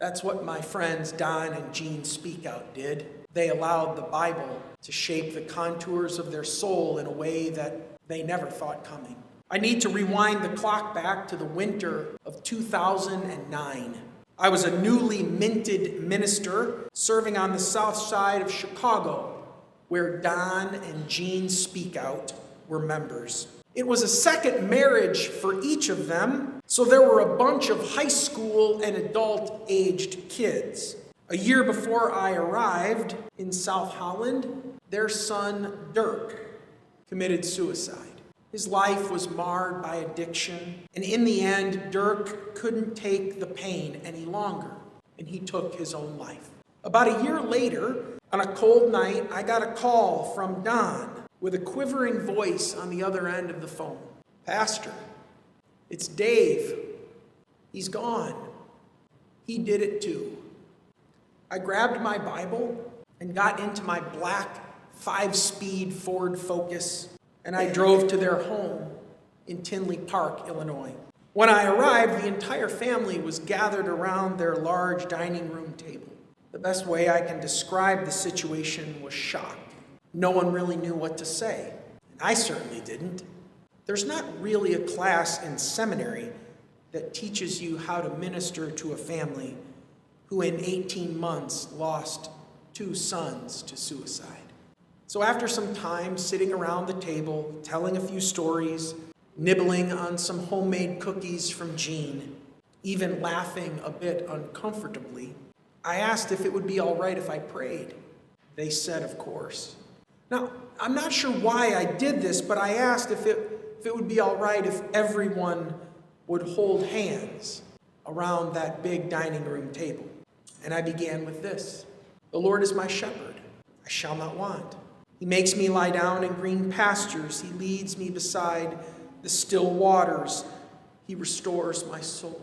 That's what my friends Don and Jean Speakout did. They allowed the Bible to shape the contours of their soul in a way that they never thought coming. I need to rewind the clock back to the winter of 2009. I was a newly minted minister serving on the south side of Chicago, where Don and Jean Speakout were members. It was a second marriage for each of them, so there were a bunch of high school and adult-aged kids. A year before I arrived in South Holland, their son, Dirk, committed suicide. His life was marred by addiction, and in the end, Dirk couldn't take the pain any longer, and he took his own life. About a year later, on a cold night, I got a call from Don with a quivering voice on the other end of the phone. "Pastor, it's Dave. He's gone. He did it too." I grabbed my Bible and got into my black 5-speed Ford Focus, and I drove to their home in Tinley Park, Illinois. When I arrived, the entire family was gathered around their large dining room table. The best way I can describe the situation was shock. No one really knew what to say. I certainly didn't. There's not really a class in seminary that teaches you how to minister to a family who in 18 months lost 2 sons to suicide. So after some time sitting around the table, telling a few stories, nibbling on some homemade cookies from Jean, even laughing a bit uncomfortably, I asked if it would be all right if I prayed. They said, of course. Now, I'm not sure why I did this, but I asked if it would be all right if everyone would hold hands around that big dining room table. And I began with this: "The Lord is my shepherd, I shall not want. He makes me lie down in green pastures. He leads me beside the still waters. He restores my soul.